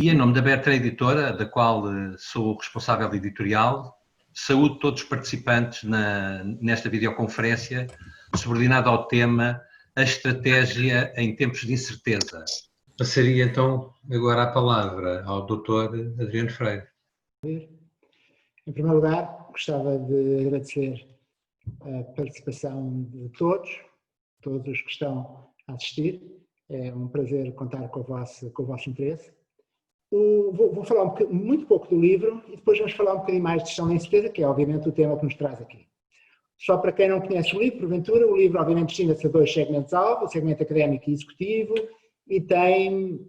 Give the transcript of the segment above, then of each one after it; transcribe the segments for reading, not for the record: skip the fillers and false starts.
E em nome da Bertrand Editora, da qual sou o responsável editorial, saúdo todos os participantes nesta videoconferência subordinada ao tema A Estratégia em Tempos de Incerteza. Passaria então agora a palavra ao Dr. Adriano Freire. Em primeiro lugar, gostava de agradecer a participação de todos os que estão a assistir. É um prazer contar com o vosso interesse. Vou falar muito pouco do livro e depois vamos falar um bocadinho mais de gestão da incerteza, que é obviamente o tema que nos traz aqui. Só para quem não conhece o livro, porventura, o livro obviamente destina-se a dois segmentos-alvo, o segmento académico e executivo, e tem,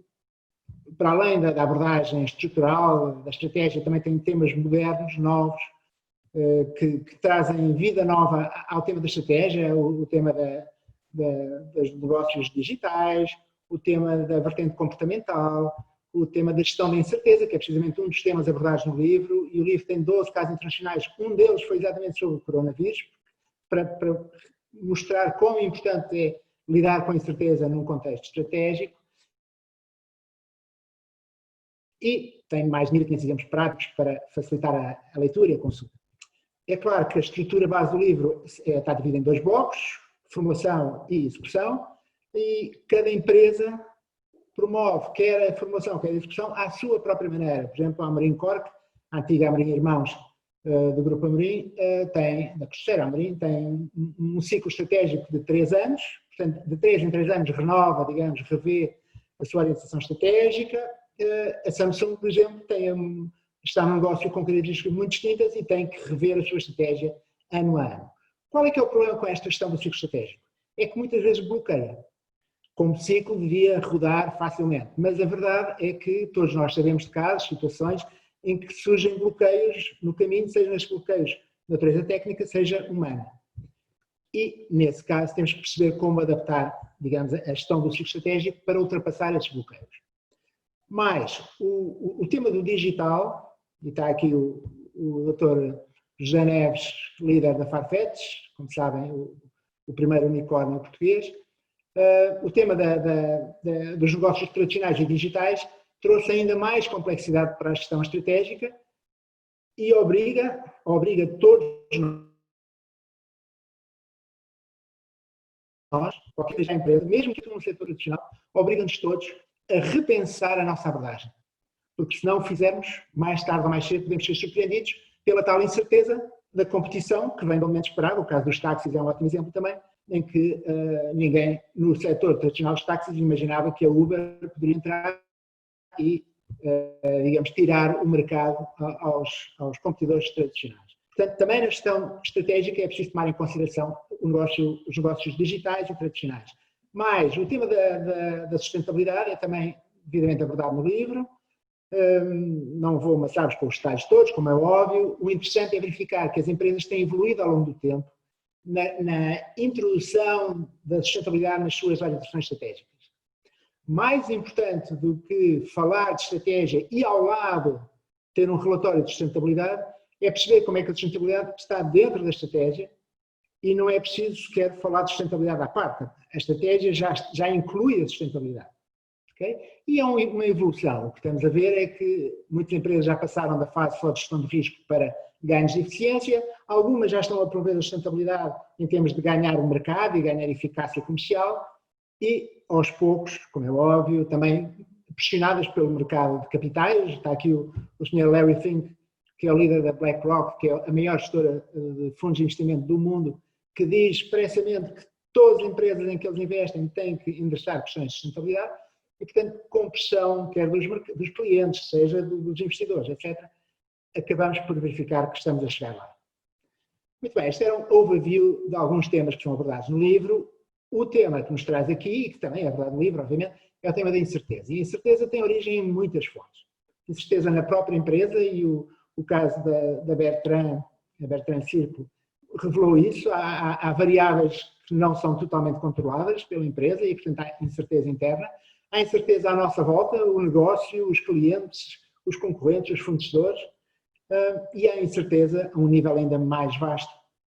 para além da abordagem estrutural, da estratégia, também tem temas modernos, novos, que trazem vida nova ao tema da estratégia, o tema dos negócios digitais, o tema da vertente comportamental, o tema da gestão da incerteza, que é precisamente um dos temas abordados no livro, e o livro tem 12 casos internacionais, um deles foi exatamente sobre o coronavírus, para mostrar quão importante é lidar com a incerteza num contexto estratégico, e tem mais de 1.500 exemplos práticos para facilitar a leitura e a consulta. É claro que a estrutura base do livro está dividida em dois blocos, formação e execução, e cada empresa promove quer a formação, quer a execução à sua própria maneira. Por exemplo, a Amorim Cork, a antiga Amorim Irmãos do Grupo Amorim, da terceira Amorim, tem um ciclo estratégico de 3 anos, portanto, de 3 em 3 anos renova, digamos, revê a sua orientação estratégica. A Samsung, por exemplo, está num negócio com características muito distintas e tem que rever a sua estratégia ano a ano. Qual é que é o problema com esta gestão do ciclo estratégico? É que muitas vezes bloqueia. Como ciclo devia rodar facilmente, mas a verdade é que todos nós sabemos de casos, situações em que surgem bloqueios no caminho, seja nesses bloqueios de natureza técnica, seja humana. E, nesse caso, temos que perceber como adaptar, digamos, a gestão do ciclo estratégico para ultrapassar esses bloqueios. Mas o tema do digital, e está aqui o Dr. José Neves, líder da Farfetch, como sabem, o primeiro unicórnio português. O tema dos negócios tradicionais e digitais trouxe ainda mais complexidade para a gestão estratégica e obriga todos nós, qualquer seja a empresa, mesmo que no setor tradicional, obriga-nos todos a repensar a nossa abordagem. Porque se não o fizermos, mais tarde ou mais cedo podemos ser surpreendidos pela tal incerteza da competição, que vem do momento esperado. O caso dos táxis é um ótimo exemplo também, em que ninguém no setor tradicional dos táxis imaginava que a Uber poderia entrar e, digamos, tirar o mercado aos competidores tradicionais. Portanto, também na gestão estratégica é preciso tomar em consideração os negócios digitais e tradicionais. Mas o tema da sustentabilidade é também devidamente abordado no livro. Não vou amassar-vos com os detalhes todos, como é óbvio. O interessante é verificar que as empresas têm evoluído ao longo do tempo na introdução da sustentabilidade nas suas orientações estratégicas. Mais importante do que falar de estratégia e ao lado ter um relatório de sustentabilidade é perceber como é que a sustentabilidade está dentro da estratégia e não é preciso sequer falar de sustentabilidade à parte. A estratégia já inclui a sustentabilidade. Okay? E é uma evolução. O que estamos a ver é que muitas empresas já passaram da fase só de gestão de risco para ganhos de eficiência, algumas já estão a prover a sustentabilidade em termos de ganhar o mercado e ganhar eficácia comercial e, aos poucos, como é óbvio, também pressionadas pelo mercado de capitais. Está aqui o Sr. Larry Fink, que é o líder da BlackRock, que é a maior gestora de fundos de investimento do mundo, que diz expressamente que todas as empresas em que eles investem têm que endereçar questões de sustentabilidade e, portanto, com pressão, quer dos clientes, seja dos investidores, etc., acabamos por verificar que estamos a chegar lá. Muito bem, este era um overview de alguns temas que são abordados no livro. O tema que nos traz aqui, e que também é abordado no livro, obviamente, é o tema da incerteza. E a incerteza tem origem em muitas fontes. Incerteza na própria empresa, e o caso da Bertrand, a Bertrand Círculo, revelou isso. Há variáveis que não são totalmente controladas pela empresa e, portanto, há incerteza interna. Há incerteza à nossa volta, o negócio, os clientes, os concorrentes, os fornecedores. E há incerteza a um nível ainda mais vasto,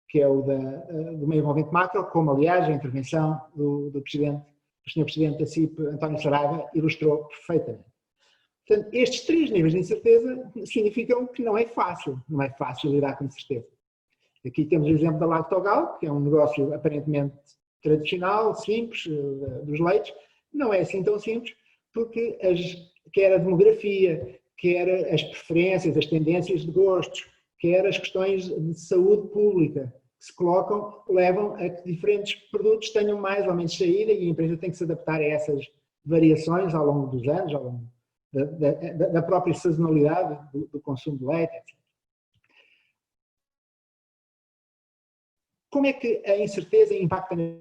que é o do meio envolvente macro, como, aliás, a intervenção do Sr. Presidente da CIP, António Saraiva, ilustrou perfeitamente. Portanto, estes 3 níveis de incerteza significam que não é fácil lidar com incerteza. Aqui temos o exemplo da Lactogal, que é um negócio aparentemente tradicional, simples, dos leites. Não é assim tão simples, porque quer a demografia, quer as preferências, as tendências de gostos, quer as questões de saúde pública que se colocam, levam a que diferentes produtos tenham mais ou menos saída e a empresa tem que se adaptar a essas variações ao longo dos anos, ao longo da própria sazonalidade do consumo de leite, etc. Como é que a incerteza impacta na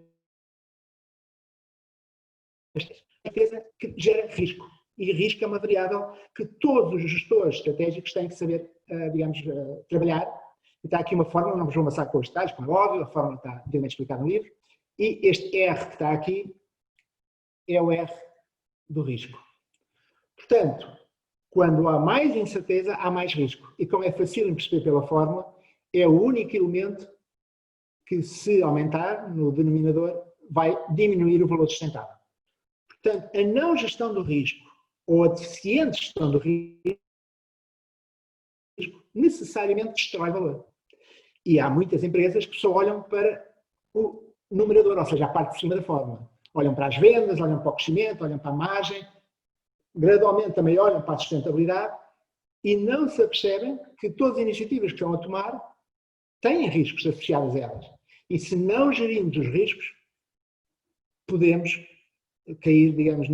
incerteza? Que gera risco. E risco é uma variável que todos os gestores estratégicos têm que saber, digamos, trabalhar. E está aqui uma fórmula, não vos vou amassar com os detalhes, como é óbvio, a fórmula está devidamente explicada no livro. E este R que está aqui é o R do risco. Portanto, quando há mais incerteza, há mais risco. E como é fácil de perceber pela fórmula, é o único elemento que, se aumentar no denominador, vai diminuir o valor sustentável. Portanto, a não gestão do risco ou a deficiente gestão do risco necessariamente destrói valor. E há muitas empresas que só olham para o numerador, ou seja, a parte de cima da fórmula. Olham para as vendas, olham para o crescimento, olham para a margem, gradualmente também olham para a sustentabilidade e não se apercebem que todas as iniciativas que estão a tomar têm riscos associados a elas. E se não gerirmos os riscos, podemos cair, digamos,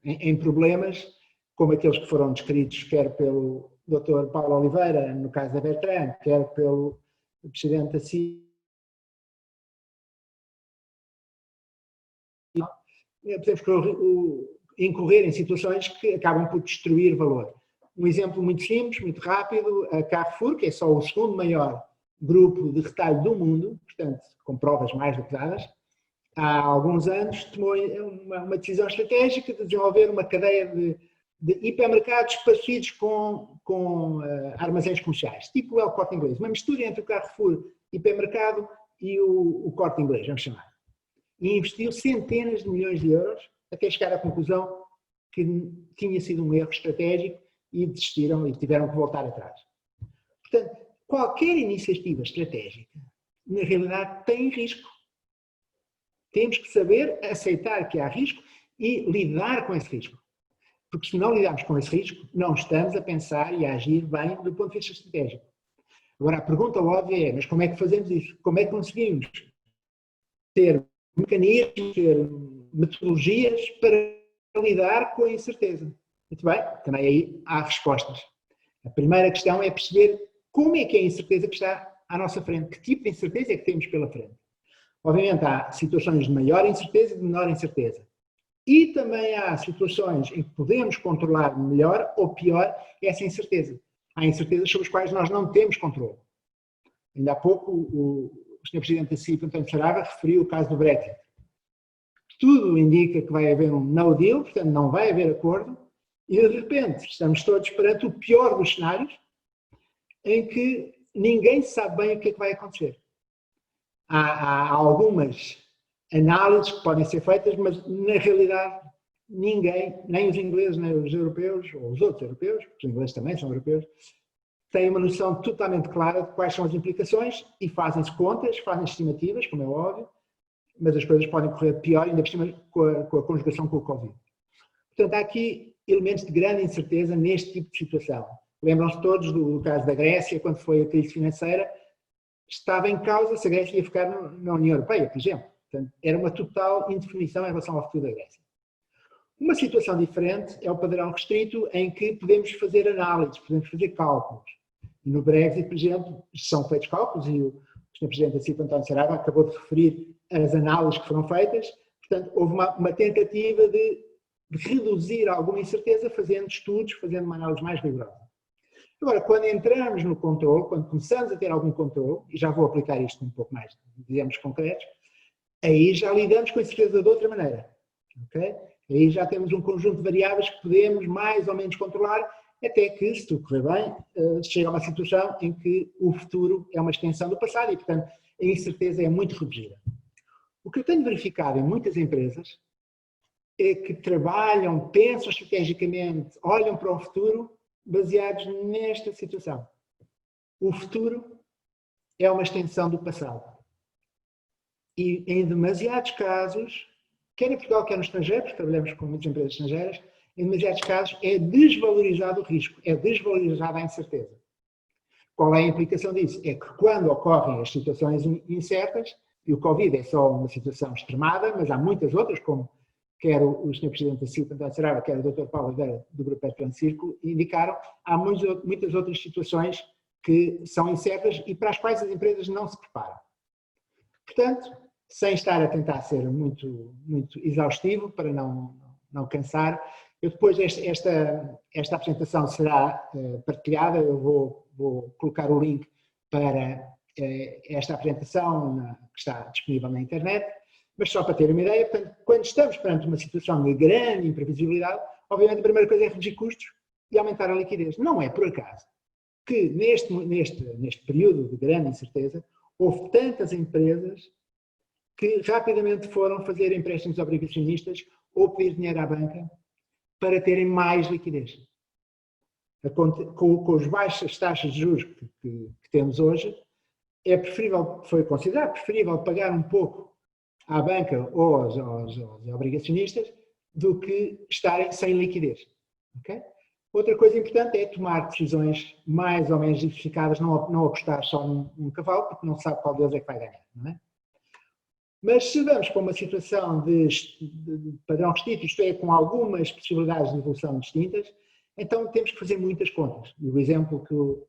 em problemas como aqueles que foram descritos quer pelo Dr. Paulo Oliveira, no caso da Bertrand, quer pelo Presidente da CIA. Podemos incorrer em situações que acabam por destruir valor. Um exemplo muito simples, muito rápido, a Carrefour, que é só o segundo maior grupo de retalho do mundo, portanto, com provas mais do que dadas, há alguns anos tomou uma decisão estratégica de desenvolver uma cadeia de hipermercados parecidos com armazéns comerciais, tipo o El Corte Inglês, uma mistura entre o Carrefour hipermercado e o Corte Inglês, vamos chamar. E investiu centenas de milhões de euros até chegar à conclusão que tinha sido um erro estratégico e desistiram e tiveram que voltar atrás. Portanto, qualquer iniciativa estratégica, na realidade, tem risco. Temos que saber aceitar que há risco e lidar com esse risco. Porque se não lidarmos com esse risco, não estamos a pensar e a agir bem do ponto de vista estratégico. Agora, a pergunta óbvia é, mas como é que fazemos isso? Como é que conseguimos ter mecanismos, ter metodologias para lidar com a incerteza? Muito bem, também aí há respostas. A primeira questão é perceber como é que é a incerteza que está à nossa frente, que tipo de incerteza é que temos pela frente. Obviamente há situações de maior incerteza e de menor incerteza. E também há situações em que podemos controlar melhor ou pior essa incerteza. Há incertezas sobre as quais nós não temos controle. Ainda há pouco o Sr. Presidente da CIP, António Saraiva, referiu o caso do Brexit. Tudo indica que vai haver um no deal, portanto não vai haver acordo, e de repente estamos todos perante o pior dos cenários, em que ninguém sabe bem o que é que vai acontecer. Há algumas análises que podem ser feitas, mas na realidade ninguém, nem os ingleses, nem os europeus, ou os outros europeus, os ingleses também são europeus, têm uma noção totalmente clara de quais são as implicações e fazem-se contas, fazem-se estimativas, como é óbvio, mas as coisas podem correr pior, ainda por cima com a conjugação com o Covid. Portanto, há aqui elementos de grande incerteza neste tipo de situação. Lembram-se todos do caso da Grécia, quando foi a crise financeira, estava em causa se a Grécia ia ficar na União Europeia, por exemplo. Portanto, era uma total indefinição em relação ao futuro da Grécia. Uma situação diferente é o padrão restrito, em que podemos fazer análises, podemos fazer cálculos. No Brexit, por exemplo, são feitos cálculos e o Sr. Presidente da CIP, António Saraiva, acabou de referir as análises que foram feitas. Portanto, houve uma tentativa de reduzir alguma incerteza fazendo estudos, fazendo uma análise mais rigorosa. Agora, quando entramos no controle, quando começamos a ter algum controle, e já vou aplicar isto um pouco mais, digamos, concretos, aí já lidamos com a incerteza de outra maneira. Okay? Aí já temos um conjunto de variáveis que podemos mais ou menos controlar, até que, se tudo correr bem, chega a uma situação em que o futuro é uma extensão do passado e, portanto, a incerteza é muito reduzida. O que eu tenho verificado em muitas empresas que trabalham, pensam estrategicamente, olham para o futuro baseados nesta situação. O futuro é uma extensão do passado. E em demasiados casos, quer em Portugal, quer no estrangeiro, porque trabalhamos com muitas empresas estrangeiras, em demasiados casos é desvalorizado o risco, é desvalorizada a incerteza. Qual é a implicação disso? É que quando ocorrem as situações incertas, e o Covid é só uma situação extremada, mas há muitas outras, como quer o Sr. Presidente da CIP, António Saraiva, quer o Dr. Paulo Oliveira, do Grupo Bertrand Círculo, indicaram, há muitas outras situações que são incertas e para as quais as empresas não se preparam. Portanto, sem estar a tentar ser muito exaustivo, para não cansar, eu depois esta apresentação será partilhada, eu vou colocar o link para esta apresentação que está disponível na internet, mas só para ter uma ideia, portanto, quando estamos perante uma situação de grande imprevisibilidade, obviamente a primeira coisa é reduzir custos e aumentar a liquidez. Não é por acaso que neste período de grande incerteza houve tantas empresas que rapidamente foram fazer empréstimos obrigacionistas ou pedir dinheiro à banca para terem mais liquidez. Com as baixas taxas de juros que temos hoje, foi considerado preferível pagar um pouco à banca ou aos obrigacionistas do que estarem sem liquidez. Okay? Outra coisa importante é tomar decisões mais ou menos diversificadas, não apostar só num cavalo, porque não sabe qual deles é que vai ganhar. Não é? Mas se vamos para uma situação de padrão restrito, isto é, com algumas possibilidades de evolução distintas, então temos que fazer muitas contas. E o exemplo que o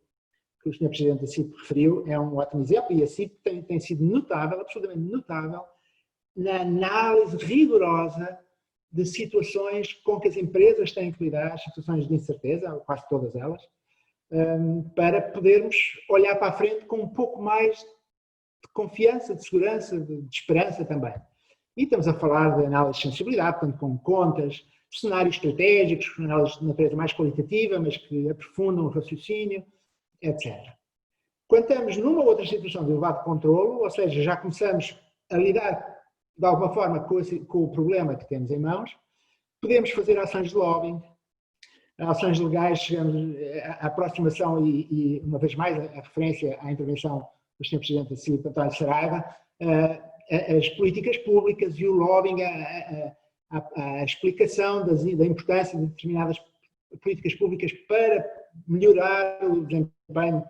Sr. Presidente da CIP referiu é um ótimo exemplo, e a CIP tem sido notável, absolutamente notável, na análise rigorosa de situações com que as empresas têm que lidar, situações de incerteza, quase todas elas, para podermos olhar para a frente com um pouco mais de confiança, de segurança, de esperança também. E estamos a falar de análise de sensibilidade, portanto, com contas, cenários estratégicos, análise de natureza mais qualitativa, mas que aprofundam o raciocínio, etc. Quando estamos numa outra situação de elevado controlo, ou seja, já começamos a lidar de alguma forma com o problema que temos em mãos, podemos fazer ações de lobbying, ações legais, chegamos à aproximação e uma vez mais, a referência à intervenção do Sr. Presidente da CIP, António Saraiva, as políticas públicas e o lobbying, a explicação da importância de determinadas políticas públicas para melhorar o desempenho.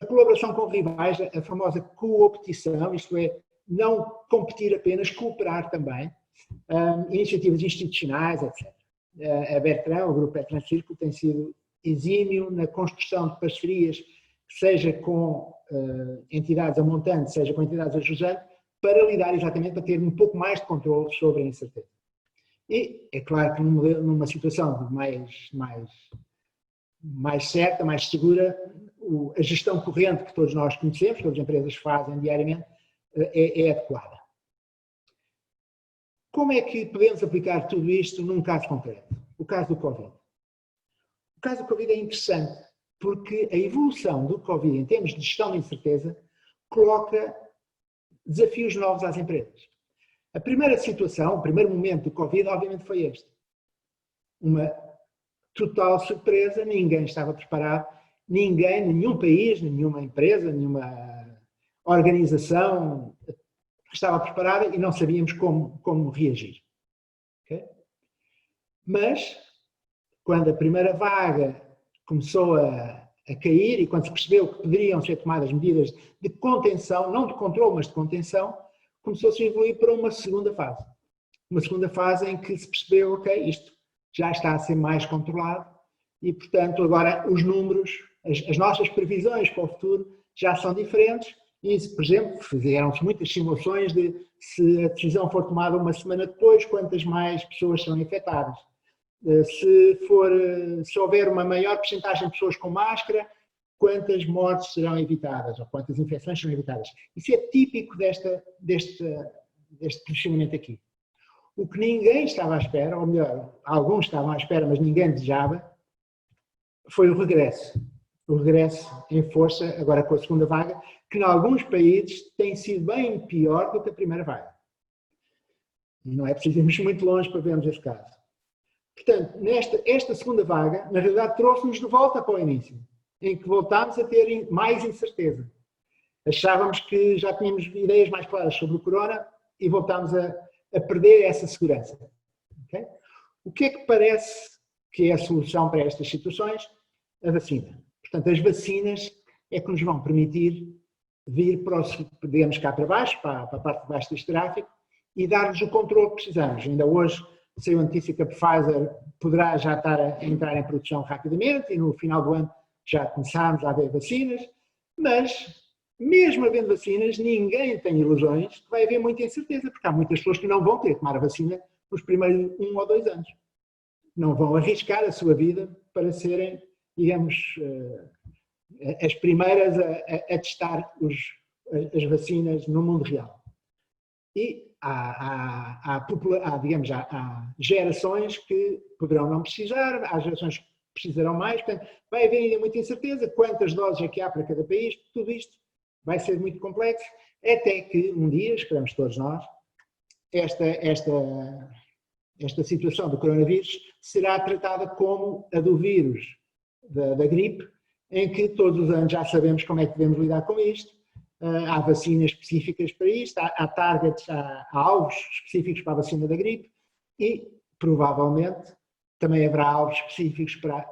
A colaboração com rivais, a famosa coopetição, isto é, não competir apenas, cooperar também, iniciativas institucionais, etc. A Bertrand, o Grupo Bertrand Círculo, tem sido exímio na construção de parcerias, seja com entidades a montante, seja com entidades a jusante, para lidar exatamente, para ter um pouco mais de controle sobre a incerteza. E é claro que numa situação mais certa, mais segura, a gestão corrente que todos nós conhecemos, que todas as empresas fazem diariamente, é adequada. Como é que podemos aplicar tudo isto num caso concreto? O caso do Covid. O caso do Covid é interessante porque a evolução do Covid em termos de gestão de incerteza coloca desafios novos às empresas. A primeira situação, o primeiro momento do Covid, obviamente foi este. Uma total surpresa, ninguém estava preparado, nenhum país, nenhuma empresa, nenhuma organização estava preparada e não sabíamos como reagir. Okay? Mas, quando a primeira vaga começou a cair e quando se percebeu que poderiam ser tomadas medidas de contenção, não de controle, mas de contenção, começou-se a evoluir para uma segunda fase. Uma segunda fase em que se percebeu, ok, isto já está a ser mais controlado e, portanto, agora os números, as nossas previsões para o futuro já são diferentes e, por exemplo, fizeram-se muitas simulações de se a decisão for tomada uma semana depois, quantas mais pessoas são infectadas. Se houver uma maior percentagem de pessoas com máscara, quantas mortes serão evitadas ou quantas infecções serão evitadas. Isso é típico deste posicionamento aqui. O que ninguém estava à espera, ou melhor, alguns estavam à espera, mas ninguém desejava, foi o regresso. O regresso em força, agora com a segunda vaga, que em alguns países tem sido bem pior do que a primeira vaga. E não é preciso irmos muito longe para vermos esse caso. Portanto, esta segunda vaga, na realidade, trouxe-nos de volta para o início, em que voltámos a ter mais incerteza. Achávamos que já tínhamos ideias mais claras sobre o corona e voltámos a perder essa segurança. Okay? O que é que parece que é a solução para estas situações? A vacina. Portanto, as vacinas é que nos vão permitir vir para digamos, cá para baixo, para a parte de baixo deste gráfico, e dar-nos o controle que precisamos. Ainda hoje saiu a notícia que a Pfizer poderá já estar a entrar em produção rapidamente e no final do ano já começámos a haver vacinas, mas mesmo havendo vacinas, ninguém tem ilusões que vai haver muita incerteza, porque há muitas pessoas que não vão ter que tomar a vacina nos primeiros 1 ou 2 anos. Não vão arriscar a sua vida para serem, digamos, as primeiras a testar as vacinas no mundo real. E há gerações que poderão não precisar, há gerações que precisarão mais, portanto, vai haver ainda muita incerteza, quantas doses é que há para cada país, tudo isto vai ser muito complexo, até que um dia, esperamos todos nós, esta situação do coronavírus será tratada como a do vírus da gripe, em que todos os anos já sabemos como é que devemos lidar com isto, há vacinas específicas para isto, há targets, há alvos específicos para a vacina da gripe e, provavelmente, também haverá alvos específicos para a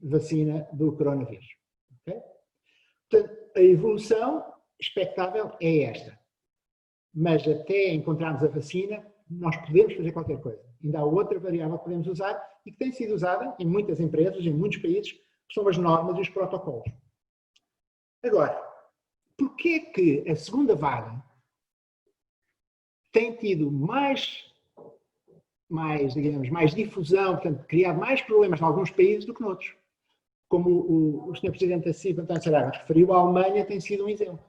vacina do coronavírus. Okay? Portanto, a evolução expectável é esta. Mas até encontrarmos a vacina, nós podemos fazer qualquer coisa. Ainda há outra variável que podemos usar e que tem sido usada em muitas empresas, em muitos países, que são as normas e os protocolos. Agora, porquê que a segunda vaga tem tido mais difusão, portanto, criado mais problemas em alguns países do que noutros? Como o Sr. Presidente da CIP, António Saraiva, referiu, a Alemanha tem sido um exemplo.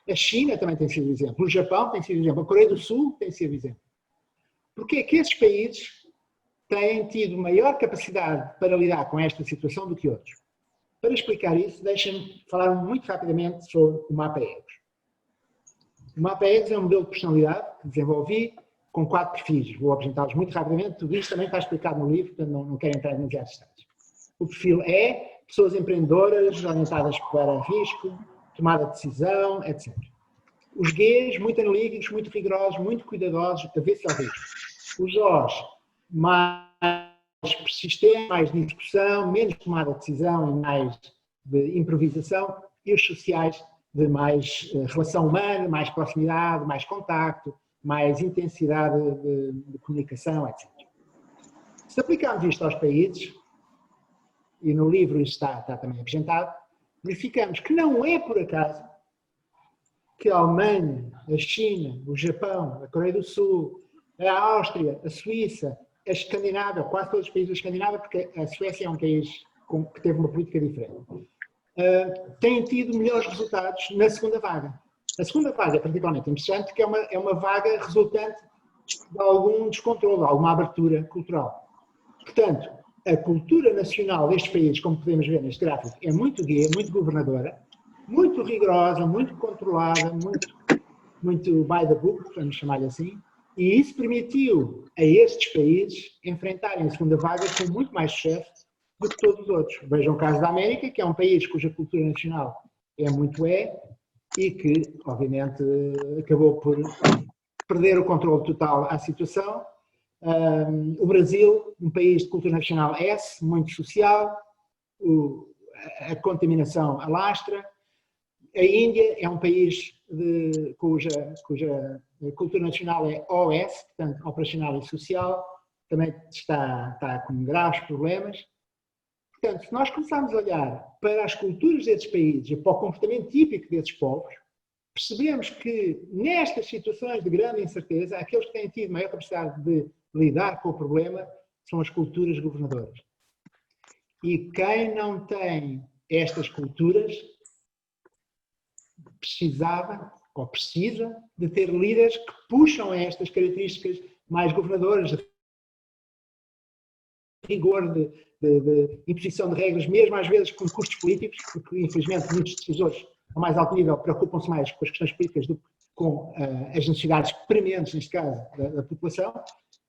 A China também tem sido um exemplo. O Japão tem sido um exemplo. A Coreia do Sul tem sido um exemplo. Porquê é que esses países têm tido maior capacidade para lidar com esta situação do que outros? Para explicar isso, deixem-me falar muito rapidamente sobre o Mapa EGOS. O Mapa EGOS é um modelo de personalidade que desenvolvi com 4 perfis. Vou apresentá-los muito rapidamente. Tudo isto também está explicado no livro, portanto não quero entrar em demasiados detalhes. O perfil E, pessoas empreendedoras, orientadas para risco, tomada de decisão, etc. Os Gs, muito analíticos, muito rigorosos, muito cuidadosos, a ver se há risco. Os Os, mais persistentes, mais de discussão, menos tomada de decisão e mais de improvisação. E os sociais, de mais relação humana, mais proximidade, mais contacto, mais intensidade de comunicação, etc. Se aplicarmos isto aos países, e no livro isto está também apresentado, verificamos que não é por acaso que a Alemanha, a China, o Japão, a Coreia do Sul, a Áustria, a Suíça, a Escandinávia, quase todos os países da Escandinávia, porque a Suécia é um país que teve uma política diferente, têm tido melhores resultados na segunda vaga. A segunda vaga é particularmente interessante porque é uma vaga resultante de algum descontrole, de alguma abertura cultural. Portanto, a cultura nacional destes países, como podemos ver neste gráfico, é muito guia, muito governadora, muito rigorosa, muito controlada, muito by the book, vamos chamar-lhe assim, e isso permitiu a estes países enfrentarem a segunda vaga com muito mais sucesso do que todos os outros. Vejam o caso da América, que é um país cuja cultura nacional é muito e que, obviamente, acabou por perder o controle total à situação. O Brasil, um país de cultura nacional S, muito social, a contaminação alastra. A Índia é um país cuja cultura nacional é OS, portanto, operacional e social, também está com graves problemas. Portanto, se nós começarmos a olhar para as culturas desses países e para o comportamento típico desses povos, percebemos que nestas situações de grande incerteza, aqueles que têm tido maior capacidade de lidar com o problema são as culturas governadoras. E quem não tem estas culturas precisava ou precisa de ter líderes que puxam estas características mais governadoras, de rigor, de imposição de regras, mesmo às vezes com custos políticos, porque infelizmente muitos decisores a mais alto nível preocupam-se mais com as questões políticas do que com as necessidades prementes, neste caso, da população,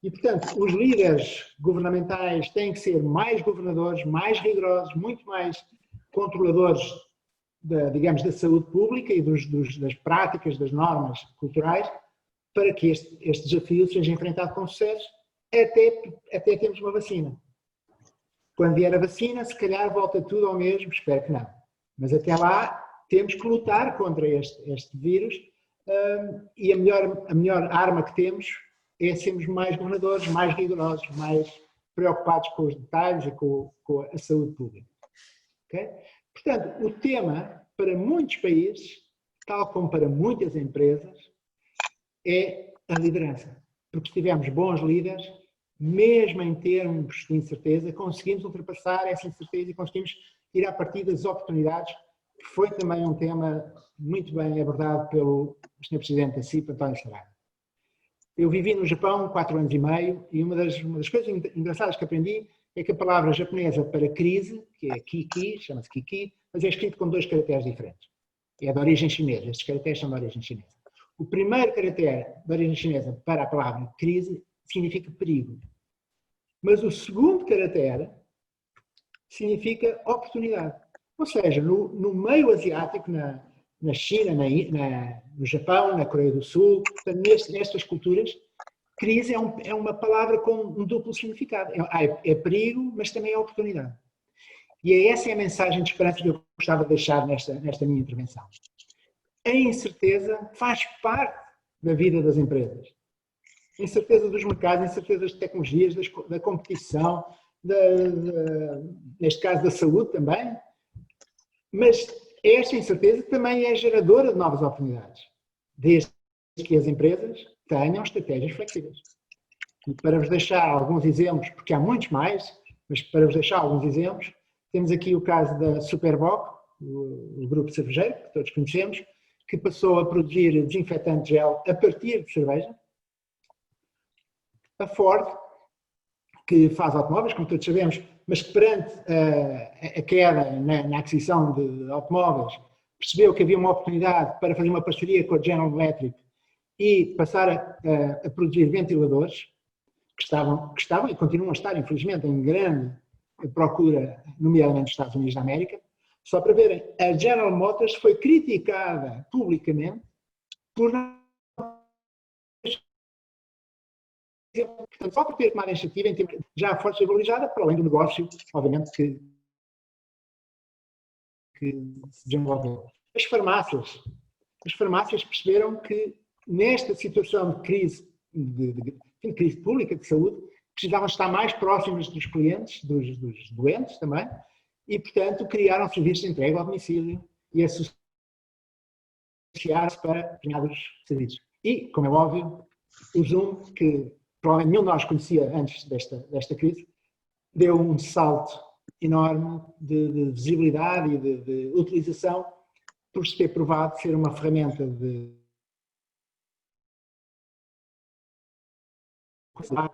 e, portanto, os líderes governamentais têm que ser mais governadores, mais rigorosos, muito mais controladores, digamos, da saúde pública e das práticas, das normas culturais, para que este desafio seja enfrentado com sucesso, até termos uma vacina. Quando vier a vacina, se calhar volta tudo ao mesmo, espero que não. Mas até lá temos que lutar contra este vírus, e a melhor arma que temos é sermos mais governadores, mais rigorosos, mais preocupados com os detalhes e com a saúde pública. Okay? Portanto, o tema para muitos países, tal como para muitas empresas, é a liderança. Porque se tivermos bons líderes, mesmo em termos de incerteza, conseguimos ultrapassar essa incerteza e conseguimos ir a partir das oportunidades, que foi também um tema muito bem abordado pelo Sr. Presidente da CIP, António Saraiva. Eu vivi no Japão 4 anos e meio e uma das coisas engraçadas que aprendi é que a palavra japonesa para crise, que é kiki, chama-se kiki, mas é escrito com 2 caracteres diferentes. É de origem chinesa, estes caracteres são de origem chinesa. O primeiro caractere de origem chinesa para a palavra crise significa perigo. Mas o segundo caractere significa oportunidade. Ou seja, no meio asiático, na China, no Japão, na Coreia do Sul, nestas culturas, crise é uma palavra com um duplo significado. É perigo, mas também é oportunidade. E essa é a mensagem de esperança que eu gostava de deixar nesta minha intervenção. A incerteza faz parte da vida das empresas. A incerteza dos mercados, a incerteza das tecnologias, da competição, neste caso da saúde também. Mas esta incerteza também é geradora de novas oportunidades, desde que as empresas tenham estratégias flexíveis. E para vos deixar alguns exemplos, porque há muitos mais, mas para vos deixar alguns exemplos, temos aqui o caso da Superboc, o grupo cervejeiro, que todos conhecemos, que passou a produzir desinfetante gel a partir de cerveja. A Ford, que faz automóveis, como todos sabemos, mas que perante a queda na aquisição de automóveis, percebeu que havia uma oportunidade para fazer uma parceria com a General Electric e passar a produzir ventiladores, que estavam e continuam a estar, infelizmente, em grande procura, nomeadamente nos Estados Unidos da América. Só para verem, a General Motors foi criticada publicamente por não... Portanto, só por ter tomado a iniciativa em termos já forte valorizada, para além do negócio, obviamente, que se desenvolveu. As farmácias perceberam que nesta situação de crise, de crise pública de saúde, precisavam estar mais próximas dos clientes, dos doentes também, e, portanto, criaram serviços de entrega ao domicílio e associaram-se para determinados serviços. E, como é óbvio, o Zoom, que provavelmente nenhum de nós conhecia antes desta crise, deu um salto enorme de visibilidade e de utilização, por se ter provado ser uma ferramenta de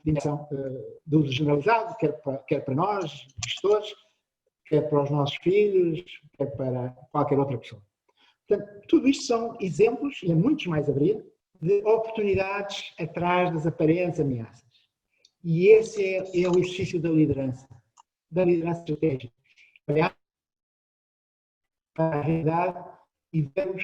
dimensão de uso generalizado, quer para nós, gestores, quer para os nossos filhos, quer para qualquer outra pessoa. Portanto, tudo isto são exemplos, e há muitos mais a abrir, de oportunidades atrás das aparentes ameaças. E esse é o exercício da liderança estratégica. Olhar para a realidade e vermos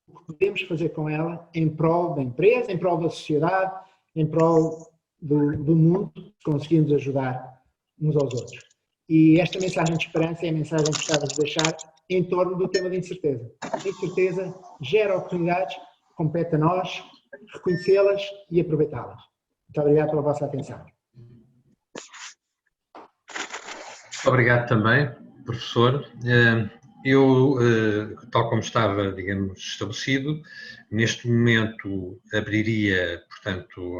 o que podemos fazer com ela em prol da empresa, em prol da sociedade, em prol do mundo, conseguimos ajudar uns aos outros. E esta mensagem de esperança é a mensagem que gostava de deixar em torno do tema da incerteza. A incerteza gera oportunidades, compete a nós reconhecê-las e aproveitá-las. Muito obrigado pela vossa atenção. Obrigado também, professor. Eu, tal como estava, digamos, estabelecido, neste momento abriria, portanto,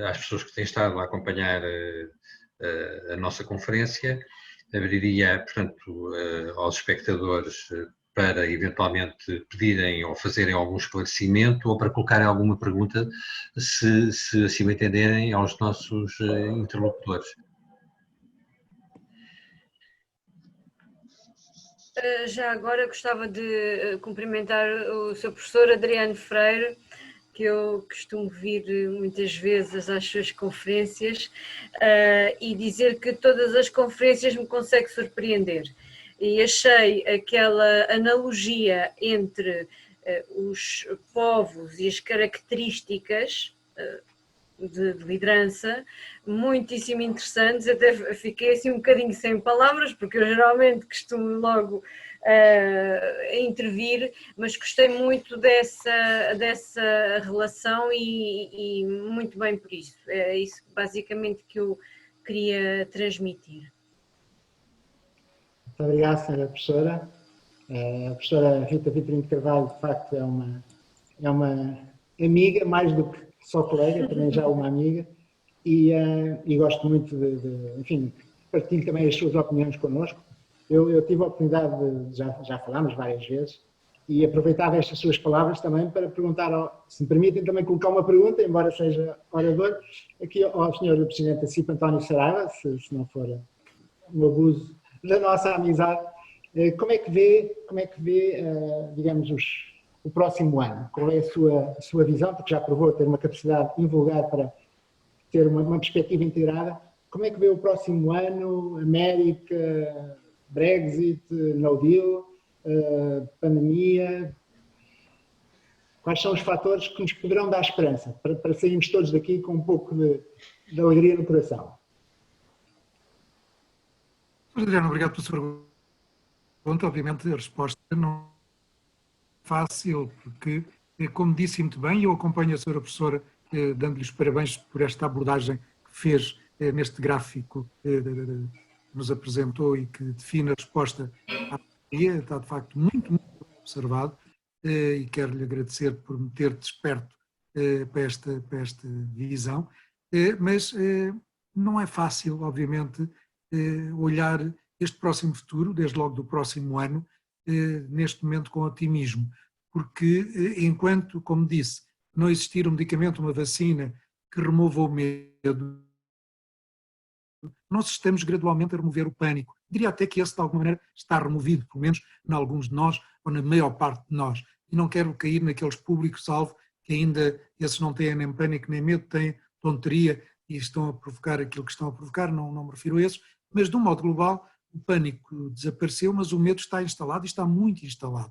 às pessoas que têm estado a acompanhar a nossa conferência, abriria, portanto, aos espectadores para eventualmente pedirem ou fazerem algum esclarecimento ou para colocarem alguma pergunta, se assim o entenderem, aos nossos interlocutores. Já agora gostava de cumprimentar o seu professor Adriano Freire, que eu costumo vir muitas vezes às suas conferências, e dizer que todas as conferências me consegue surpreender. E achei aquela analogia entre os povos e as características de liderança muitíssimo interessantes. Até fiquei assim um bocadinho sem palavras, porque eu geralmente costumo logo intervir, mas gostei muito dessa relação e muito bem por isso. É isso basicamente que eu queria transmitir. Muito obrigado, senhora professora. A professora Rita Vitorino de Carvalho, de facto, é uma amiga, mais do que só colega, também já uma amiga, e gosto muito enfim, partilho também as suas opiniões connosco. Eu tive a oportunidade já falámos várias vezes, e aproveitava estas suas palavras também para perguntar, se me permitem também colocar uma pergunta, embora seja orador, aqui ao Sr. Presidente da CIP, António Saraiva, se não for um abuso da nossa amizade. Como é que vê, digamos, o próximo ano? Qual é a sua visão? Porque já provou ter uma capacidade invulgar para ter uma perspectiva integrada. Como é que vê o próximo ano? América, Brexit, no deal, pandemia? Quais são os fatores que nos poderão dar esperança para sairmos todos daqui com um pouco de alegria no coração? Adriano, obrigado pela sua pergunta. Obviamente a resposta não é fácil, porque, como disse muito bem, eu acompanho a senhora professora dando-lhe os parabéns por esta abordagem que fez neste gráfico que nos apresentou e que define a resposta à pandemia. Está de facto muito, muito bem observado, e quero-lhe agradecer por me ter desperto para esta visão, mas não é fácil, obviamente, olhar este próximo futuro, desde logo do próximo ano, neste momento com otimismo, porque enquanto, como disse, não existir um medicamento, uma vacina que remova o medo, nós estamos gradualmente a remover o pânico. Diria até que esse, de alguma maneira, está removido, pelo menos em alguns de nós, ou na maior parte de nós. E não quero cair naqueles públicos-alvo que ainda, esses não têm nem pânico nem medo, têm tonteria e estão a provocar aquilo que estão a provocar, não me refiro a esses, mas de um modo global o pânico desapareceu, mas o medo está instalado e está muito instalado.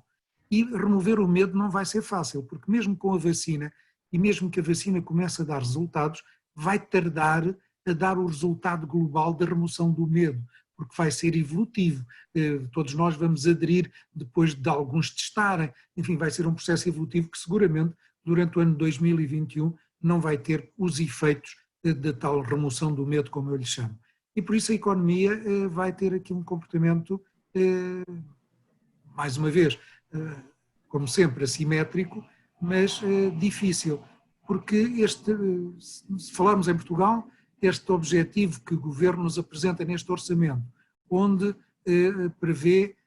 E remover o medo não vai ser fácil, porque mesmo com a vacina, e mesmo que a vacina comece a dar resultados, vai tardar a dar o resultado global da remoção do medo, porque vai ser evolutivo. Todos nós vamos aderir depois de alguns testarem, enfim, vai ser um processo evolutivo que seguramente durante o ano 2021 não vai ter os efeitos da tal remoção do medo, como eu lhe chamo. E por isso a economia vai ter aqui um comportamento, mais uma vez, como sempre, assimétrico, mas difícil, porque se falarmos em Portugal, este objetivo que o Governo nos apresenta neste orçamento, onde prevê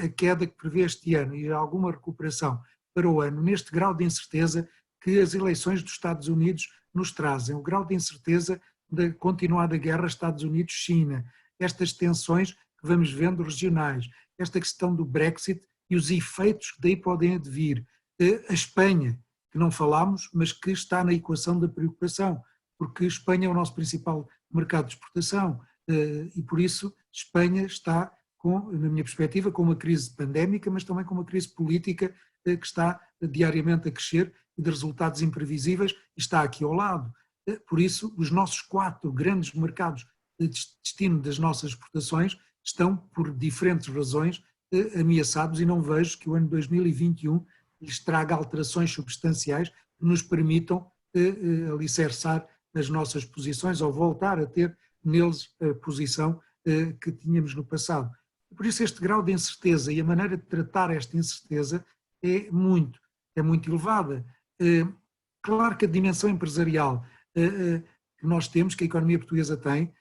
a queda que prevê este ano e alguma recuperação para o ano, neste grau de incerteza que as eleições dos Estados Unidos nos trazem, o grau de incerteza da continuada guerra Estados Unidos-China, estas tensões que vamos vendo regionais, esta questão do Brexit e os efeitos que daí podem advir, a Espanha, que não falámos, mas que está na equação da preocupação, porque Espanha é o nosso principal mercado de exportação e por isso Espanha está, na minha perspectiva, com uma crise pandémica, mas também com uma crise política que está diariamente a crescer e de resultados imprevisíveis e está aqui ao lado. Por isso, os nossos 4 grandes mercados de destino das nossas exportações estão, por diferentes razões, ameaçados e não vejo que o ano 2021 lhes traga alterações substanciais que nos permitam alicerçar as nossas posições ou voltar a ter neles a posição que tínhamos no passado. Por isso este grau de incerteza e a maneira de tratar esta incerteza é muito elevada. Claro que a dimensão empresarial que nós temos, que a economia portuguesa tem,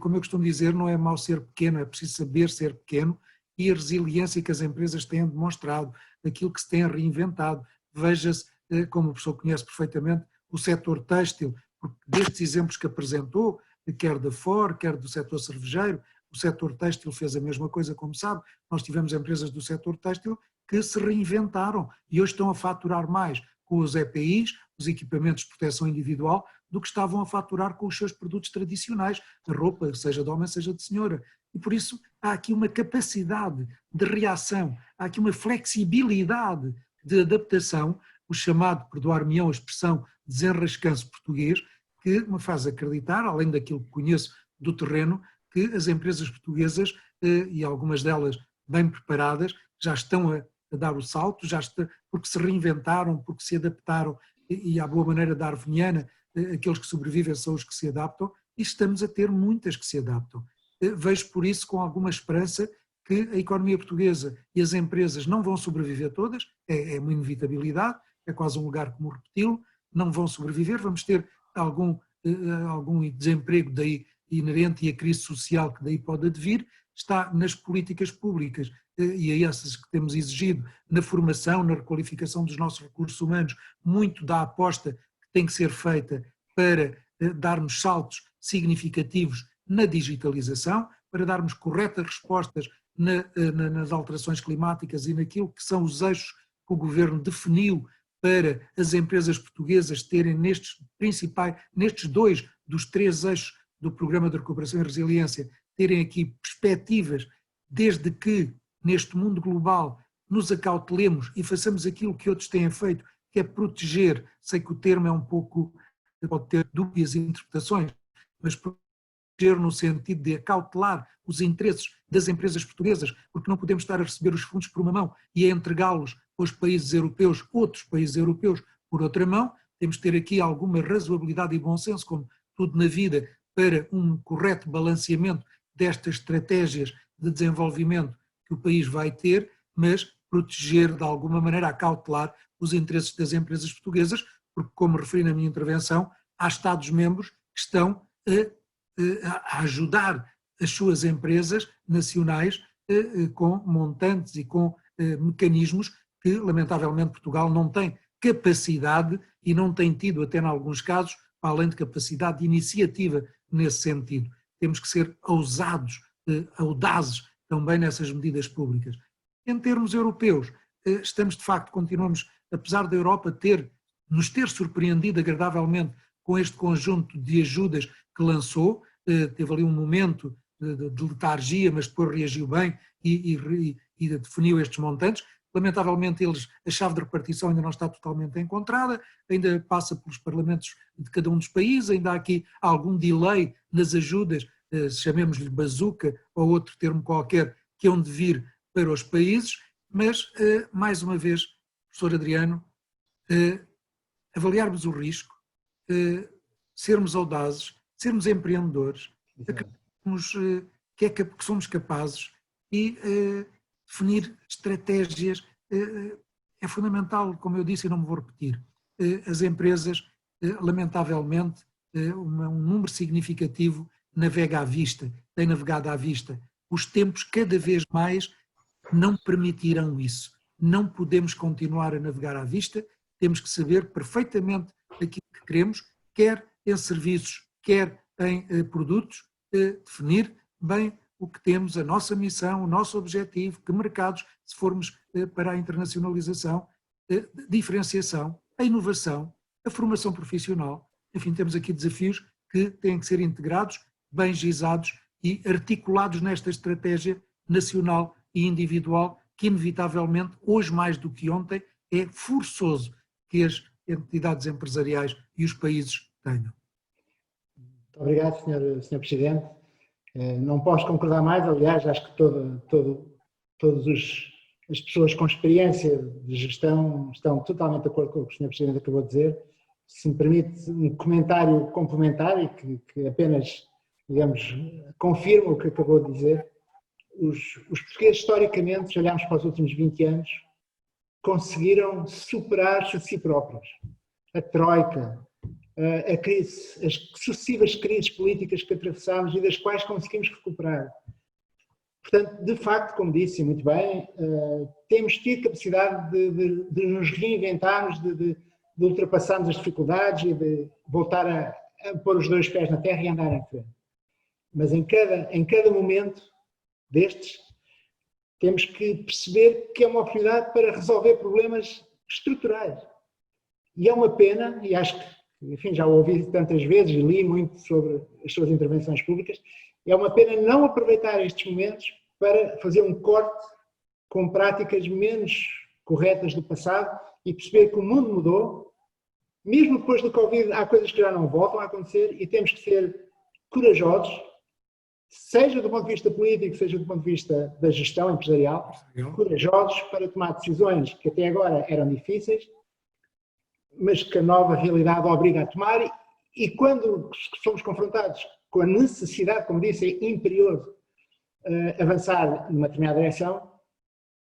como eu costumo dizer, não é mau ser pequeno, é preciso saber ser pequeno, e a resiliência que as empresas têm demonstrado, aquilo que se tem reinventado. Veja-se, como o professor conhece perfeitamente, o setor têxtil, porque destes exemplos que apresentou, quer da Ford, quer do setor cervejeiro, o setor têxtil fez a mesma coisa, como sabe. Nós tivemos empresas do setor têxtil que se reinventaram e hoje estão a faturar mais com os EPIs, os equipamentos de proteção individual, do que estavam a faturar com os seus produtos tradicionais, a roupa, seja de homem, seja de senhora. E por isso há aqui uma capacidade de reação, há aqui uma flexibilidade de adaptação, o chamado, perdoar-me-ão a expressão, desenrascanço português, que me faz acreditar, além daquilo que conheço do terreno, que as empresas portuguesas, e algumas delas bem preparadas, já estão a dar o salto, porque se reinventaram, porque se adaptaram, e à boa maneira da arveniana, aqueles que sobrevivem são os que se adaptam, e estamos a ter muitas que se adaptam. Vejo por isso com alguma esperança que a economia portuguesa e as empresas não vão sobreviver todas, é uma inevitabilidade, é quase um lugar comum repeti-lo, não vão sobreviver, vamos ter algum desemprego daí inerente e a crise social que daí pode advir, está nas políticas públicas e a essas que temos exigido, na formação, na requalificação dos nossos recursos humanos, muito da aposta que tem que ser feita para darmos saltos significativos na digitalização, para darmos corretas respostas nas alterações climáticas e naquilo que são os eixos que o Governo definiu para as empresas portuguesas terem nestes dois dos 3 eixos do Programa de Recuperação e Resiliência, terem aqui perspectivas, desde que neste mundo global nos acautelemos e façamos aquilo que outros têm feito, que é proteger, sei que o termo é um pouco, pode ter dúbias interpretações, mas proteger no sentido de acautelar os interesses das empresas portuguesas, porque não podemos estar a receber os fundos por uma mão e a entregá-los aos países europeus, outros países europeus por outra mão. Temos de ter aqui alguma razoabilidade e bom senso, como tudo na vida, para um correto balanceamento destas estratégias de desenvolvimento que o país vai ter, mas proteger de alguma maneira, acautelar os interesses das empresas portuguesas, porque, como referi na minha intervenção, há Estados-membros que estão a ajudar as suas empresas nacionais com montantes e com mecanismos que, lamentavelmente, Portugal não tem capacidade e não tem tido, até em alguns casos, além de capacidade de iniciativa nesse sentido. Temos que ser ousados, audazes também nessas medidas públicas. Em termos europeus, estamos de facto, continuamos, apesar da Europa nos ter surpreendido agradavelmente com este conjunto de ajudas que lançou, teve ali um momento de letargia, mas depois reagiu bem e definiu estes montantes. Lamentavelmente a chave de repartição ainda não está totalmente encontrada, ainda passa pelos parlamentos de cada um dos países, ainda há aqui algum delay nas ajudas, chamemos-lhe bazuca ou outro termo qualquer, que hão de vir para os países, mas, mais uma vez, professor Adriano, avaliarmos o risco, sermos audazes, sermos empreendedores, acreditarmos que somos capazes e definir estratégias. É fundamental, como eu disse e não me vou repetir, as empresas, lamentavelmente, um número significativo navega à vista, tem navegado à vista. Os tempos cada vez mais não permitirão isso. Não podemos continuar a navegar à vista, temos que saber perfeitamente aquilo que queremos, quer em serviços, quer em produtos, definir bem o que temos, a nossa missão, o nosso objetivo, que mercados, se formos para a internacionalização, a diferenciação, a inovação, a formação profissional. Enfim, temos aqui desafios que têm que ser integrados, bem gizados e articulados nesta estratégia nacional e individual que, inevitavelmente, hoje mais do que ontem, é forçoso que as entidades empresariais e os países tenham. Muito obrigado, Sr. Presidente. Não posso concordar mais, aliás, acho que todas as pessoas com experiência de gestão estão totalmente de acordo com o que o Sr. Presidente acabou de dizer. Se me permite um comentário complementar e que apenas, digamos, confirma o que acabou de dizer. Os portugueses, historicamente, se olharmos para os últimos 20 anos, conseguiram superar-se a si próprios. A Troika, a crise, as sucessivas crises políticas que atravessámos e das quais conseguimos recuperar. Portanto, de facto, como disse muito bem, temos tido capacidade de nos reinventarmos, de ultrapassarmos as dificuldades e de voltar a pôr os 2 pés na terra e andar em frente. Mas em cada momento destes, temos que perceber que é uma oportunidade para resolver problemas estruturais. E é uma pena, e acho que, enfim, já o ouvi tantas vezes e li muito sobre as suas intervenções públicas, é uma pena não aproveitar estes momentos para fazer um corte com práticas menos corretas do passado e perceber que o mundo mudou. Mesmo depois do Covid, há coisas que já não voltam a acontecer e temos que ser corajosos, seja do ponto de vista político, seja do ponto de vista da gestão empresarial, corajosos para tomar decisões que até agora eram difíceis, mas que a nova realidade obriga a tomar, e quando somos confrontados com a necessidade, como disse, é imperioso avançar numa determinada direção,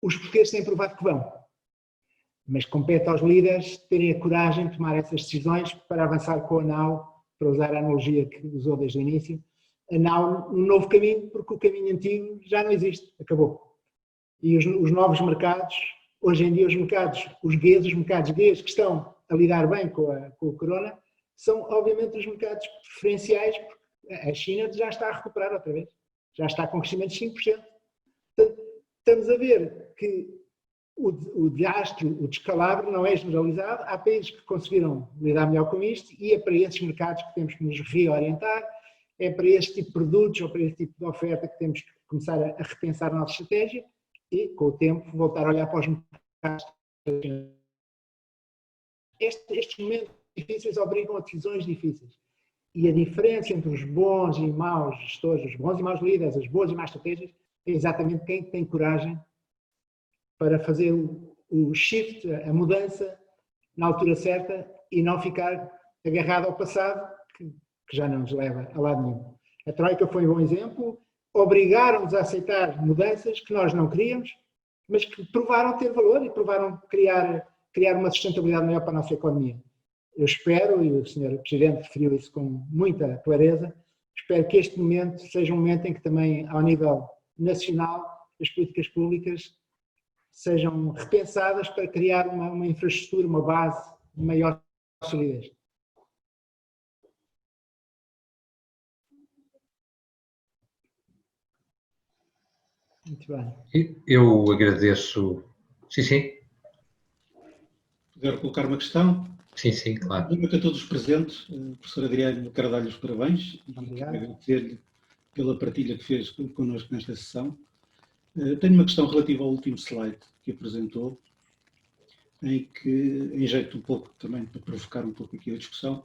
os portugueses têm provado que vão. Mas compete aos líderes terem a coragem de tomar essas decisões para avançar com a nau, para usar a analogia que usou desde o início, a nau um novo caminho, porque o caminho antigo já não existe, acabou. E os novos mercados, hoje em dia os mercados gays que estão a lidar bem com o corona, são obviamente os mercados preferenciais, porque a China já está a recuperar outra vez, já está com crescimento de 5%. Portanto, estamos a ver que o descalabro não é generalizado, há países que conseguiram lidar melhor com isto e é para esses mercados que temos que nos reorientar, é para este tipo de produtos ou para este tipo de oferta que temos que começar a repensar a nossa estratégia e, com o tempo, voltar a olhar para os mercados. Estes momentos difíceis obrigam a decisões difíceis. E a diferença entre os bons e maus gestores, os bons e maus líderes, as boas e más estratégias, é exatamente quem tem coragem para fazer o shift, a mudança, na altura certa e não ficar agarrado ao passado, que já não nos leva a lado nenhum. A Troika foi um bom exemplo, obrigaram-nos a aceitar mudanças que nós não queríamos, mas que provaram ter valor e provaram criar uma sustentabilidade maior para a nossa economia. Eu espero, e o Sr. Presidente referiu isso com muita clareza, espero que este momento seja um momento em que também, ao nível nacional, as políticas públicas sejam repensadas para criar uma infraestrutura, uma base de maior solidez. Muito bem. Eu agradeço. Sim, sim. Quero colocar uma questão. Sim, sim, claro. Primeiro a todos os presentes, professor Adriano, quero dar-lhe os parabéns e agradecer-lhe pela partilha que fez connosco nesta sessão. Tenho uma questão relativa ao último slide que apresentou, em que, em jeito um pouco também para provocar um pouco aqui a discussão,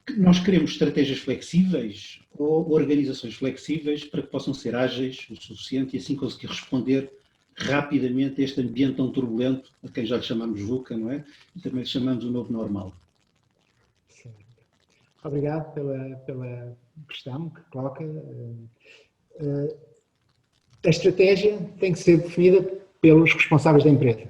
que nós queremos estratégias flexíveis ou organizações flexíveis para que possam ser ágeis o suficiente e assim conseguir responder rapidamente a este ambiente tão turbulento, a quem já lhe chamamos VUCA, não é? E também lhe chamamos o novo normal. Sim. Obrigado pela questão que coloca. A estratégia tem que ser definida pelos responsáveis da empresa.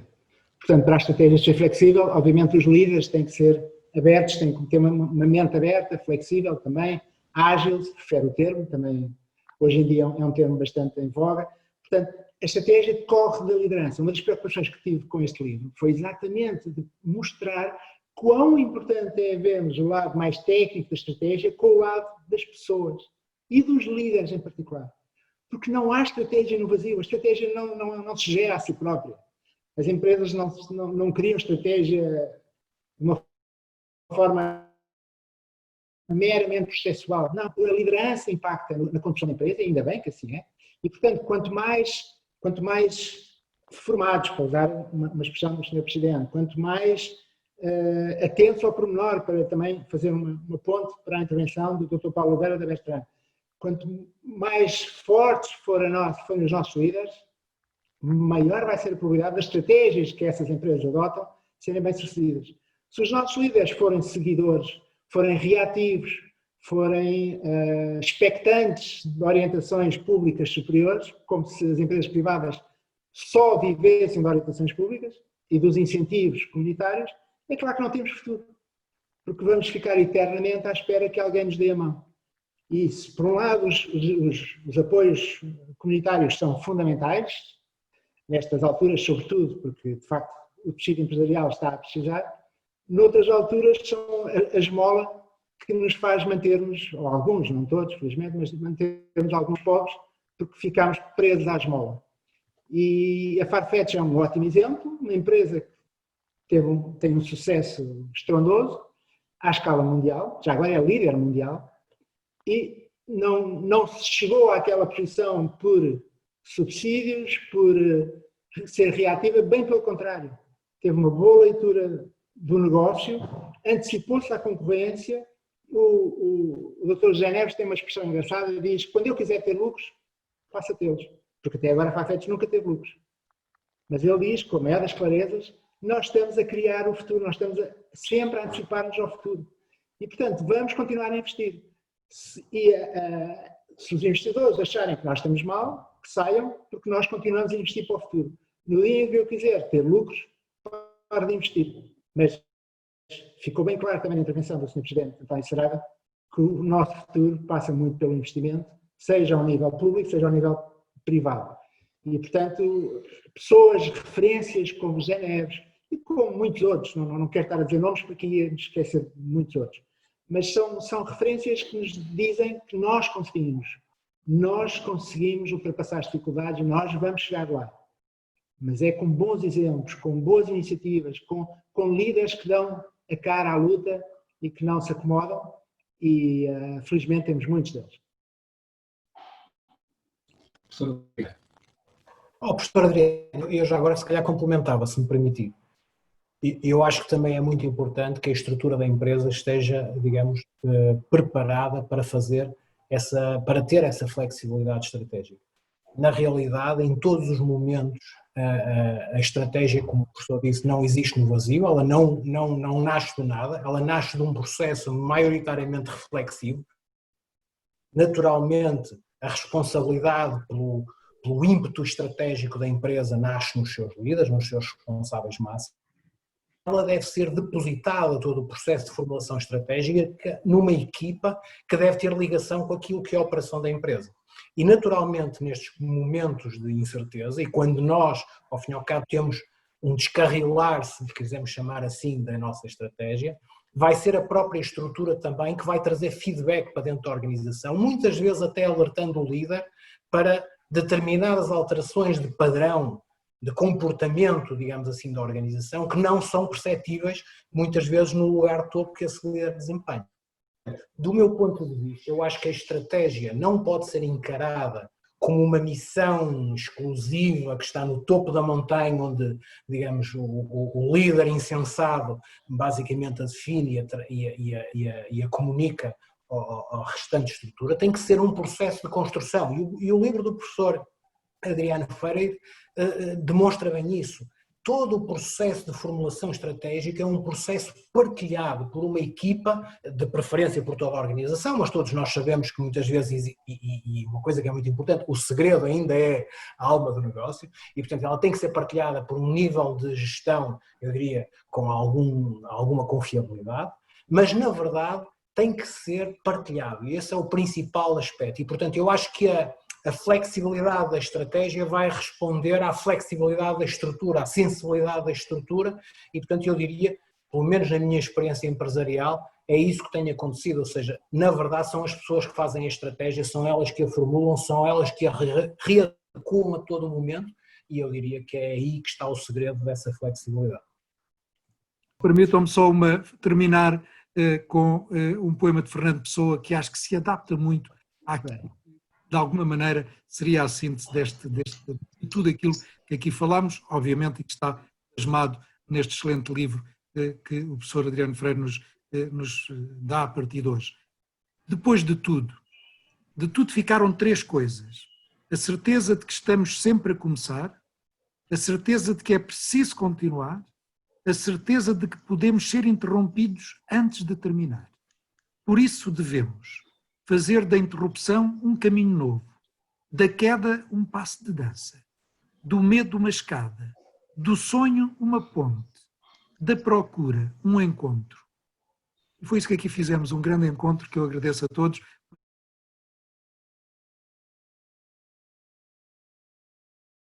Portanto, para a estratégia ser flexível, obviamente os líderes têm que ser abertos, têm que ter uma mente aberta, flexível também, ágil, se prefere o termo, também hoje em dia é um termo bastante em voga. Portanto, a estratégia corre da liderança. Uma das preocupações que tive com este livro foi exatamente de mostrar quão importante é vermos o lado mais técnico da estratégia com o lado das pessoas e dos líderes em particular. Porque não há estratégia no vazio, a estratégia não se gera a si própria. As empresas não criam estratégia de uma forma meramente processual. Não, a liderança impacta na condução da empresa, ainda bem que assim é. E, portanto, quanto mais formados, para usar uma expressão do Sr. Presidente, quanto mais atentos ao pormenor, para também fazer uma ponte para a intervenção do Dr. Paulo Oliveira da Bertrand, quanto mais fortes forem os nossos líderes, maior vai ser a probabilidade das estratégias que essas empresas adotam serem bem-sucedidas. Se os nossos líderes forem seguidores, forem reativos, forem expectantes de orientações públicas superiores, como se as empresas privadas só vivessem de orientações públicas e dos incentivos comunitários, é claro que não temos futuro, porque vamos ficar eternamente à espera que alguém nos dê a mão. E se, por um lado, os apoios comunitários são fundamentais, nestas alturas, sobretudo, porque, de facto, o tecido empresarial está a precisar, noutras alturas são a esmola que nos faz mantermos, ou alguns, não todos, felizmente, mas mantermos alguns pobres, porque ficamos presos à esmola. E a Farfetch é um ótimo exemplo, uma empresa que tem um sucesso estrondoso, à escala mundial, já agora é líder mundial, e não se chegou àquela posição por subsídios, por ser reativa, bem pelo contrário. Teve uma boa leitura do negócio, antecipou-se à concorrência. O Dr. José Neves tem uma expressão engraçada, diz: quando eu quiser ter lucros, faça tê-los. Porque até agora a Farfetch nunca teve lucros. Mas ele diz, com a maior das clarezas, nós estamos a criar o futuro, nós estamos sempre a antecipar-nos ao futuro. E, portanto, vamos continuar a investir. Se os investidores acharem que nós estamos mal, que saiam, porque nós continuamos a investir para o futuro. No dia em que eu quiser ter lucros, paro de investir. Mas ficou bem claro também na intervenção do Sr. Presidente António Saraiva que o nosso futuro passa muito pelo investimento, seja ao nível público, seja ao nível privado. E, portanto, pessoas, referências como José Neves e como muitos outros, não quero estar a dizer nomes porque ia me esquecer de muitos outros, mas são referências que nos dizem que nós conseguimos ultrapassar as dificuldades, nós vamos chegar lá. Mas é com bons exemplos, com boas iniciativas, com líderes que dão a cara à luta e que não se acomodam, e felizmente temos muitos deles. Professor Adriano, eu já agora se calhar complementava, se me permitir. Eu acho que também é muito importante que a estrutura da empresa esteja, digamos, preparada para para ter essa flexibilidade estratégica. Na realidade, em todos os momentos, a estratégia, como o professor disse, não existe no vazio, ela não nasce do nada, ela nasce de um processo maioritariamente reflexivo. Naturalmente, a responsabilidade pelo ímpeto estratégico da empresa nasce nos seus líderes, nos seus responsáveis máximos. Ela deve ser depositada, todo o processo de formulação estratégica, numa equipa que deve ter ligação com aquilo que é a operação da empresa. E naturalmente nestes momentos de incerteza, e quando nós, ao fim e ao cabo, temos um descarrilar, se quisermos chamar assim, da nossa estratégia, vai ser a própria estrutura também que vai trazer feedback para dentro da organização, muitas vezes até alertando o líder para determinadas alterações de padrão, de comportamento, digamos assim, da organização, que não são perceptíveis muitas vezes no lugar de topo que esse líder desempenha. Do meu ponto de vista, eu acho que a estratégia não pode ser encarada como uma missão exclusiva que está no topo da montanha, onde, digamos, o líder insensado basicamente a define e a comunica ao restante estrutura. Tem que ser um processo de construção. E o livro do professor Adriano Freire demonstra bem isso. Todo o processo de formulação estratégica é um processo partilhado por uma equipa, de preferência por toda a organização, mas todos nós sabemos que muitas vezes, e uma coisa que é muito importante, o segredo ainda é a alma do negócio, e portanto ela tem que ser partilhada por um nível de gestão, eu diria, com alguma confiabilidade, mas na verdade tem que ser partilhado, e esse é o principal aspecto, e portanto eu acho que a flexibilidade da estratégia vai responder à flexibilidade da estrutura, à sensibilidade da estrutura e, portanto, eu diria, pelo menos na minha experiência empresarial, é isso que tem acontecido, ou seja, na verdade são as pessoas que fazem a estratégia, são elas que a formulam, são elas que a readequam a todo momento e eu diria que é aí que está o segredo dessa flexibilidade. Permitam-me só terminar com um poema de Fernando Pessoa que acho que se adapta muito de alguma maneira seria a síntese de tudo aquilo que aqui falámos, obviamente, e que está plasmado neste excelente livro que o professor Adriano Freire nos dá a partir de hoje. Depois de tudo ficaram três coisas: a certeza de que estamos sempre a começar, a certeza de que é preciso continuar, a certeza de que podemos ser interrompidos antes de terminar. Por isso devemos fazer da interrupção um caminho novo, da queda um passo de dança, do medo uma escada, do sonho uma ponte, da procura um encontro. E foi isso que aqui fizemos, um grande encontro que eu agradeço a todos.